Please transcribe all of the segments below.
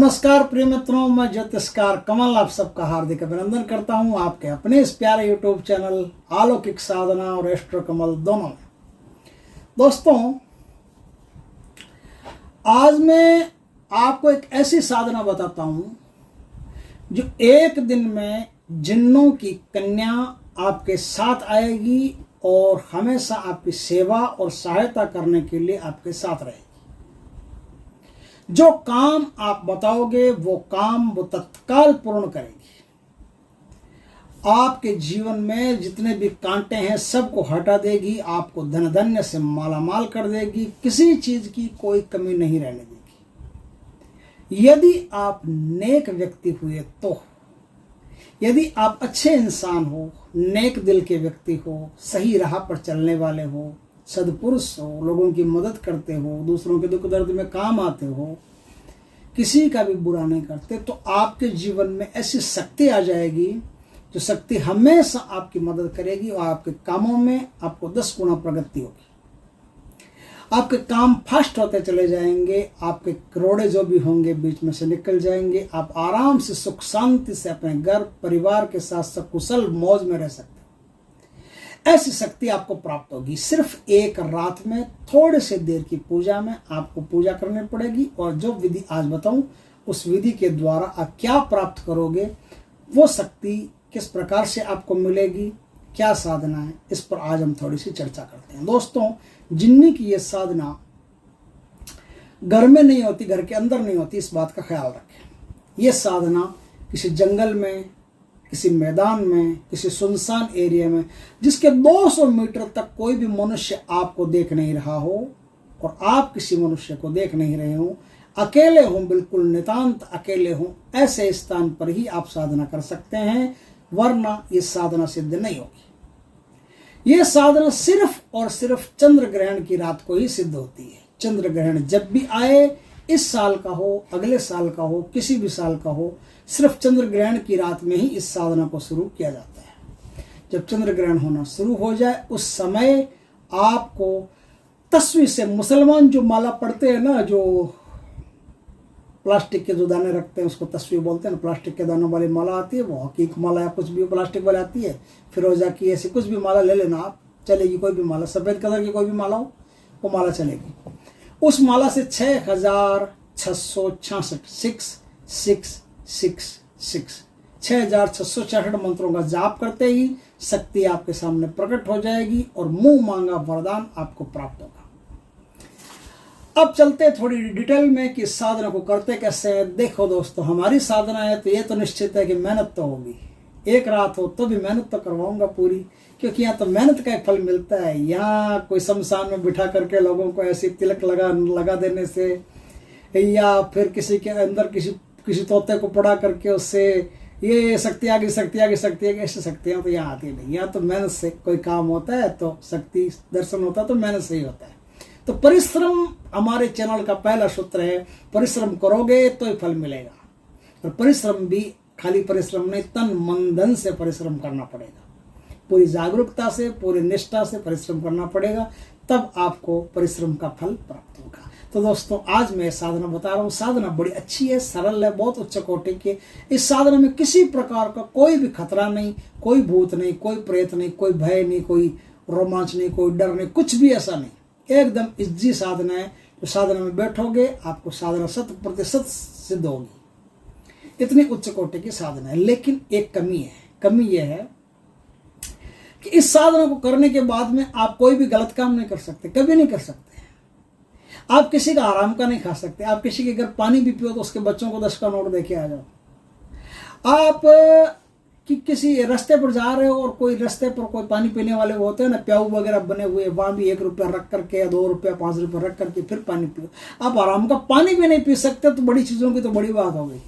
नमस्कार प्रिय मित्रों, मैं ज्योतिषकार कमल आप सबका हार्दिक अभिनंदन करता हूं आपके अपने इस प्यारे यूट्यूब चैनल अलौकिक साधना और एस्ट्रो कमल दोनों में। दोस्तों, आज मैं आपको एक ऐसी साधना बताता हूं जो एक दिन में जिन्नों की कन्या आपके साथ आएगी और हमेशा आपकी सेवा और सहायता करने के लिए आपके साथ रहेगी। जो काम आप बताओगे वो काम वो तत्काल पूर्ण करेगी। आपके जीवन में जितने भी कांटे हैं सबको हटा देगी, आपको धन धान्य से मालामाल कर देगी, किसी चीज की कोई कमी नहीं रहने देगी। यदि आप नेक व्यक्ति हुए तो, यदि आप अच्छे इंसान हो, नेक दिल के व्यक्ति हो, सही राह पर चलने वाले हो, सद्पुरुष हो, लोगों की मदद करते हो, दूसरों के दुख दर्द में काम आते हो, किसी का भी बुरा नहीं करते, तो आपके जीवन में ऐसी शक्ति आ जाएगी जो शक्ति हमेशा आपकी मदद करेगी और आपके कामों में आपको 10 गुना प्रगति होगी। आपके काम फास्ट होते चले जाएंगे, आपके करोड़े जो भी होंगे बीच में से निकल जाएंगे। आप आराम से सुख शांति से अपने घर परिवार के साथ सकुशल मौज में रह सकते हो। ऐसी शक्ति आपको प्राप्त होगी। सिर्फ एक रात में थोड़े से देर की पूजा में आपको पूजा करनी पड़ेगी और जो विधि आज बताऊं उस विधि के द्वारा आप क्या प्राप्त करोगे, वो शक्ति किस प्रकार से आपको मिलेगी, क्या साधना है, इस पर आज हम थोड़ी सी चर्चा करते हैं। दोस्तों, जिन्नी की ये साधना घर में नहीं होती, घर के अंदर नहीं होती, इस बात का ख्याल रखें। ये साधना किसी जंगल में, किसी मैदान में, किसी सुनसान एरिया में जिसके 200 मीटर तक कोई भी मनुष्य आपको देख नहीं रहा हो और आप किसी मनुष्य को देख नहीं रहे हो, अकेले हो, बिल्कुल नितांत अकेले हो, ऐसे स्थान पर ही आप साधना कर सकते हैं, वरना ये साधना सिद्ध नहीं होगी। यह साधना सिर्फ और सिर्फ चंद्र ग्रहण की रात को ही सिद्ध होती है। चंद्र ग्रहण जब भी आए, इस साल का हो, अगले साल का हो, किसी भी साल का हो, सिर्फ चंद्र ग्रहण की रात में ही इस साधना को शुरू किया जाता है। जब चंद्र ग्रहण होना शुरू हो जाए उस समय आपको तस्वीर से, मुसलमान जो माला पड़ते हैं ना, जो प्लास्टिक के जो दाने रखते हैं उसको तस्वीर बोलते हैं ना, प्लास्टिक के दानों वाली माला आती है, वो हकीक माला या कुछ भी प्लास्टिक वाली आती है, फिरोजा की, ऐसी कुछ भी माला ले लेना आप, चलेगी। कोई भी माला, सफेद कलर की कोई भी माला हो वो माला चलेगी। उस माला से 6666 मंत्रों का जाप करते ही शक्ति आपके सामने प्रकट हो जाएगी और मुंह मांगा वरदान आपको प्राप्त होगा। अब चलते थोड़ी डिटेल में कि साधना को करते कैसे हैं। देखो दोस्तों, हमारी साधना है तो ये तो निश्चित है कि मेहनत तो होगी। एक रात हो तो भी मेहनत तो करवाऊंगा पूरी, क्योंकि यहाँ तो मेहनत का एक फल मिलता है। यहाँ कोई शमशान में बिठा करके लोगों को ऐसी तिलक लगा देने से, या फिर किसी के अंदर किसी तोते को पड़ा करके उससे ये शक्ति आ गई, शक्ति आ गई, शक्ति आ गई, ऐसी शक्तियाँ तो यहाँ आती नहीं। यहाँ तो मेहनत से कोई काम होता है, तो शक्ति दर्शन होता है तो मेहनत से ही होता है। तो परिश्रम हमारे चैनल का पहला सूत्र है। परिश्रम करोगे तो ही फल मिलेगा। और परिश्रम भी खाली परिश्रम नहीं, तन मन धन से परिश्रम करना पड़ेगा। पूरी जागरूकता से, पूरी निष्ठा से परिश्रम करना पड़ेगा, तब आपको परिश्रम का फल प्राप्त होगा। तो दोस्तों, आज मैं साधना बता रहा हूँ। साधना बड़ी अच्छी है, सरल है, बहुत उच्च कोटि की। इस साधना में किसी प्रकार का कोई भी खतरा नहीं, कोई भूत नहीं, कोई प्रेत नहीं, कोई भय नहीं, कोई रोमांच नहीं, कोई डर नहीं, कुछ भी ऐसा नहीं। एकदम इजी साधना है। जो साधना में बैठोगे आपको साधना 100% सिद्ध होगी। इतनी उच्च कोटि की साधना है। लेकिन एक कमी है। कमी यह है कि इस साधना को करने के बाद में आप कोई भी गलत काम नहीं कर सकते, कभी नहीं कर सकते। आप किसी का आराम का नहीं खा सकते। आप किसी के घर पानी भी पियो तो उसके बच्चों को 10 का नोट देके आ जाओ। आप कि किसी रास्ते पर जा रहे हो और कोई रास्ते पर कोई पानी पीने वाले होते हैं ना, प्याऊ वगैरह बने हुए, वहां भी 1 रुपया रख करके या 2 रुपया 5 रुपया रख करके फिर पानी पियो। आप आराम का पानी भी नहीं पी सकते तो बड़ी चीजों की तो बड़ी बात हो गई।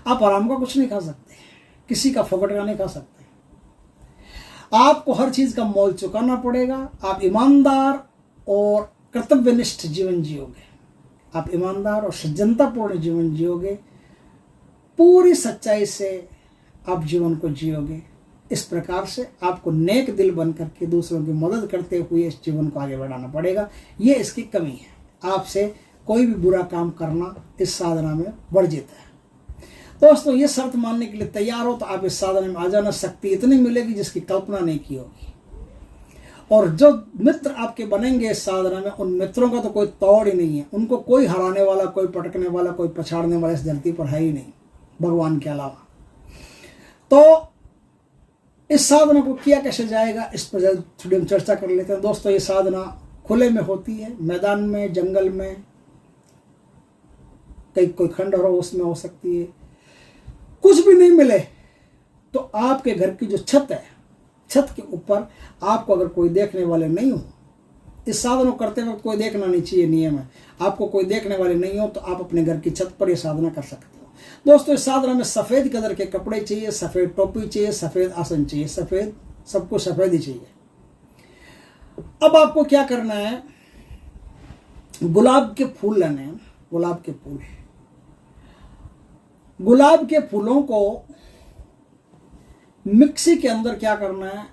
आप आराम का कुछ नहीं खा सकते, किसी का फोकट का नहीं खा सकते। आपको हर चीज का मोल चुकाना पड़ेगा। आप ईमानदार और कर्तव्यनिष्ठ जीवन जियोगे। आप ईमानदार और सज्जनतापूर्ण जीवन जियोगे। पूरी सच्चाई से आप जीवन को जियोगे। इस प्रकार से आपको नेक दिल बन करके दूसरों की मदद करते हुए इस जीवन को आगे बढ़ाना पड़ेगा। ये इसकी कमी है। आपसे कोई भी बुरा काम करना इस साधना में वर्जित है। दोस्तों, ये शर्त मानने के लिए तैयार हो तो आप इस साधना में आ जाना। शक्ति इतनी मिलेगी जिसकी कल्पना नहीं की होगी। और जो मित्र आपके बनेंगे इस साधना में, उन मित्रों का तो कोई तोड़ ही नहीं है। उनको कोई हराने वाला, कोई पटकने वाला, कोई पछाड़ने वाला इस धरती पर है ही नहीं भगवान के अलावा। तो इस साधना को किया कैसे जाएगा, इस पर थोड़ी हम चर्चा कर लेते हैं। दोस्तों, ये साधना खुले में होती है, मैदान में, जंगल में, कहीं कोई खंडहर हो उसमें हो सकती है। कुछ भी नहीं मिले तो आपके घर की जो छत है, छत के ऊपर आपको अगर कोई देखने वाले नहीं हो, इस साधना करते वक्त कोई देखना नहीं चाहिए, नियम है। आपको कोई देखने वाले नहीं हो तो आप अपने घर की छत पर यह साधना कर सकते हो। दोस्तों, इस साधना में सफेद कलर के कपड़े चाहिए, सफेद टोपी चाहिए, सफेद आसन चाहिए, सफेद, सबको सफेद ही चाहिए। अब आपको क्या करना है, गुलाब के फूल लेने हैं, गुलाब के फूल। गुलाब के फूलों को मिक्सी के अंदर क्या करना है,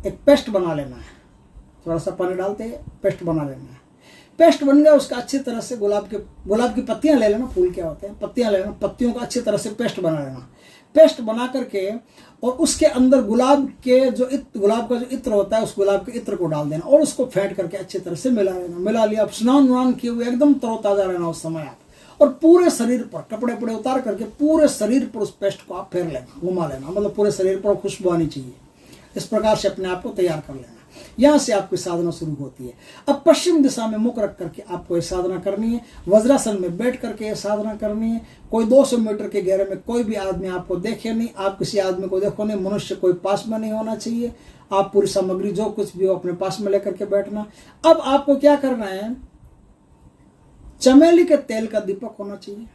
एक पेस्ट बना लेना है। थोड़ा सा पानी डालते हैं, पेस्ट बना लेना है। पेस्ट बन गया, उसका अच्छी तरह से गुलाब की पत्तियां ले लेना, फूल क्या होते हैं, पत्तियां ले लेना, पत्तियों का अच्छी तरह से पेस्ट बना लेना। पेस्ट बना करके और उसके अंदर गुलाब का जो इत्र होता है, उस गुलाब के इत्र को डाल देना और उसको फेंट करके अच्छी तरह से मिला लेना। मिला लिया, आप स्नान वान किए हुए एकदम तरोताजा रहना उस समय आप, और पूरे शरीर पर कपड़े उतार करके पूरे शरीर पर उस पेस्ट को आप फेर लेना, घुमा लेना, मतलब पूरे शरीर पर खुशबू आनी चाहिए। इस प्रकार से अपने आप को तैयार कर लेना। यहां से आपकी साधना शुरू होती है। अब पश्चिम दिशा में मुख रख करके आपको ये साधना करनी है। वज्रासन में बैठ करके ये साधना करनी है। कोई 200 मीटर के घेरे में कोई भी आदमी आपको देखे नहीं, आप किसी आदमी को देखो नहीं, मनुष्य कोई पास में नहीं होना चाहिए। आप पूरी सामग्री जो कुछ भी हो अपने पास में लेकर के बैठना। अब आपको क्या करना है, चमेली के तेल का दीपक होना चाहिए।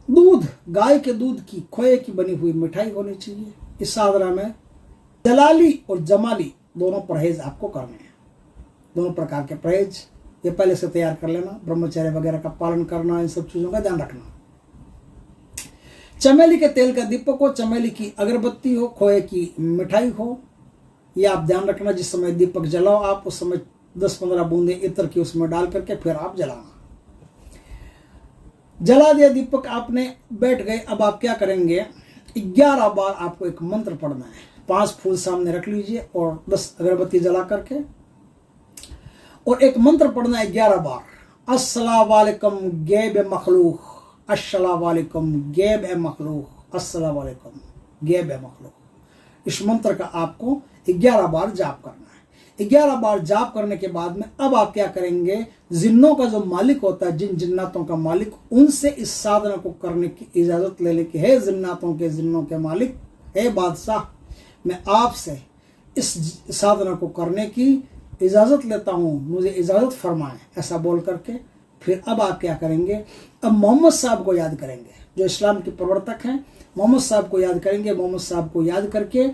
दूध, गाय के दूध की, खोए की बनी हुई मिठाई होनी चाहिए। इस साधना में जलाली और जमाली दोनों परहेज आपको करने हैं। दोनों प्रकार के परहेज ये पहले से तैयार कर लेना। ब्रह्मचर्य वगैरह का पालन करना, इन सब चीजों का ध्यान रखना। चमेली के तेल का दीपक हो, चमेली की अगरबत्ती हो, खोए की मिठाई हो, ये आप ध्यान रखना। जिस समय दीपक जलाओ आप, उस समय 10-15 बूंदे इत्र की उसमें डाल करके फिर आप जलाना। जला दिया दीपक आपने, बैठ गए। अब आप क्या करेंगे, 11 बार आपको एक मंत्र पढ़ना है। 5 फूल सामने रख लीजिए और 10 अगरबत्ती जला करके, और एक मंत्र पढ़ना है 11 बार। अस्सलाम वालेकुम गैब मखलूक, अस्सलाम वालेकुम गैब मखलूक, अस्सलाम वालेकुम गैब मखलूक। इस मंत्र का आपको 11 बार जाप करना है। 11 बार जाप करने के बाद में अब आप क्या करेंगे, जिन्नों का जो मालिक होता है, जिन जिन्नातों का मालिक, उनसे इस साधना को करने की इजाजत ले लेके, हे जिन्नातों के, जिन्नों के मालिक, हे बादशाह, मैं आपसे इस साधना को करने की इजाजत लेता हूं, मुझे इजाजत फरमाएं, ऐसा बोल करके फिर अब आप क्या करेंगे, अब मोहम्मद साहब को याद करेंगे, जो इस्लाम के प्रवर्तक हैं। मोहम्मद साहब को याद करेंगे। मोहम्मद साहब को याद करके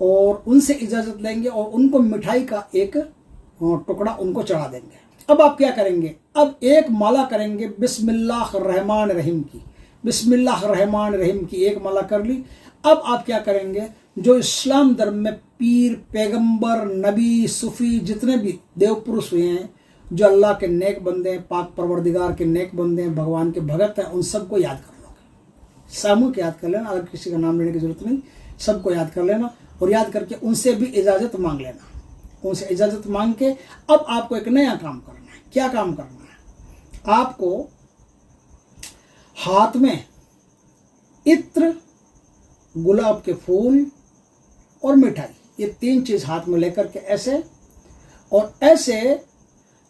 और उनसे इजाजत लेंगे और उनको मिठाई का एक टुकड़ा उनको चढ़ा देंगे। अब आप क्या करेंगे, अब एक माला करेंगे बिस्मिल्लाह रहमान रहीम की। बिस्मिल्लाह रहमान रहीम की एक माला कर ली। अब आप क्या करेंगे, जो इस्लाम धर्म में पीर, पैगंबर, नबी, सूफी, जितने भी देव पुरुष हुए हैं, जो अल्लाह के नेक बंदे हैं, पाक परवरदिगार के नेक बंदे हैं, भगवान के भगत हैं, उन सबको याद कर लोगे। सामूहिक याद कर लेना, अगर किसी का नाम लेने की जरूरत नहीं, सबको याद कर लेना और याद करके उनसे भी इजाजत मांग लेना। उनसे इजाजत मांग के अब आपको एक नया काम करना है। क्या काम करना है, आपको हाथ में इत्र, गुलाब के फूल और मिठाई, ये 3 चीज हाथ में लेकर के ऐसे और ऐसे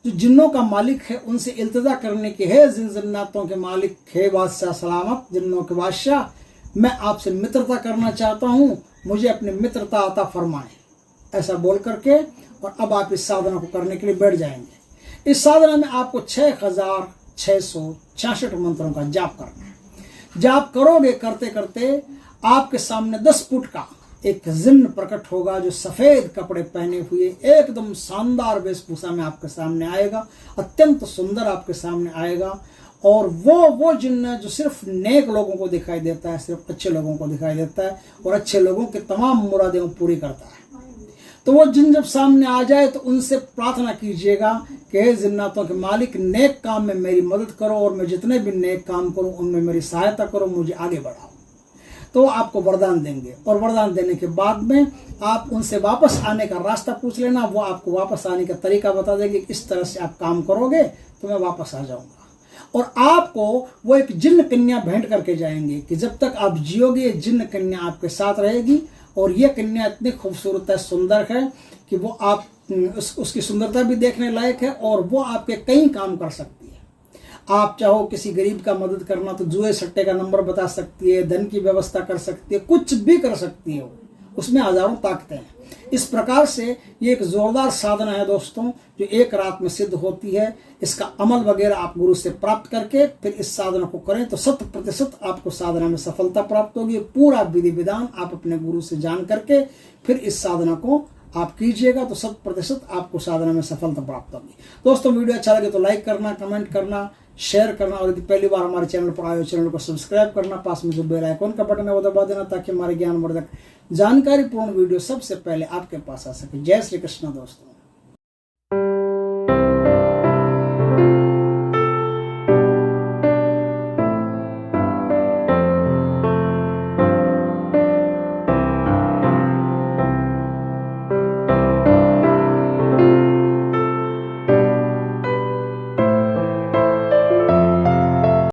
जो जिन्नों का मालिक है उनसे इल्तिजा करने की है, जिन्नातों के मालिक है बादशाह सलामत, जिन्नों के बादशाह, मैं आपसे मित्रता करना चाहता हूं, मुझे अपनी मित्रता अता फरमाएं, ऐसा बोल करके। और अब आप इस साधना को करने के लिए बैठ जाएंगे। इस साधना में आपको 6666 मंत्रों का जाप करना है। जाप करोगे, करते करते आपके सामने 10 फुट का एक जिन्न प्रकट होगा, जो सफेद कपड़े पहने हुए एकदम शानदार वेशभूषा में आपके सामने आएगा, अत्यंत सुंदर आपके सामने आएगा। और वो जिन्न जो सिर्फ नेक लोगों को दिखाई देता है, सिर्फ अच्छे लोगों को दिखाई देता है और अच्छे लोगों के तमाम मुरादें पूरी करता है। तो वो जिन जब सामने आ जाए तो उनसे प्रार्थना कीजिएगा कि हे जिन्नातों के मालिक, नेक काम में मेरी मदद करो और मैं जितने भी नेक काम करूं उनमें मेरी सहायता करो, मुझे आगे बढ़ाओ। तो आपको वरदान देंगे और वरदान देने के बाद में आप उनसे वापस आने का रास्ता पूछ लेना, वो आपको वापस आने का तरीका बता देंगे, इस तरह से आप काम करोगे तो मैं वापस आ जाऊंगा। और आपको वो एक जिन्न कन्या भेंट करके जाएंगे कि जब तक आप जियोगे ये जिन्न कन्या आपके साथ रहेगी। और ये कन्या इतनी खूबसूरत है, सुंदर है कि वो आप उसकी सुंदरता भी देखने लायक है और वो आपके कई काम कर सकती है। आप चाहो किसी गरीब का मदद करना तो जुए सट्टे का नंबर बता सकती है, धन की व्यवस्था कर सकती है, कुछ भी कर सकती है, वो उसमें हजारों ताकतें हैं। इस प्रकार से ये एक जोरदार साधना है दोस्तों, जो एक रात में सिद्ध होती है। इसका अमल वगैरह आप गुरु से प्राप्त करके फिर इस साधना को करें तो 100% आपको साधना में सफलता प्राप्त होगी। पूरा विधि विधान आप अपने गुरु से जान करके फिर इस साधना को आप कीजिएगा तो 100% आपको साधना में सफलता प्राप्त होगी। दोस्तों वीडियो अच्छा लगे तो लाइक करना, कमेंट करना, शेयर करना और यदि पहली बार हमारे चैनल पर आए हो चैनल को सब्सक्राइब करना, पास में जो बेल आइकन का बटन है वो दबा देना ताकि हमारे ज्ञानवर्धक जानकारीपूर्ण वीडियो सबसे पहले आपके पास आ सके। जय श्री कृष्ण दोस्तों।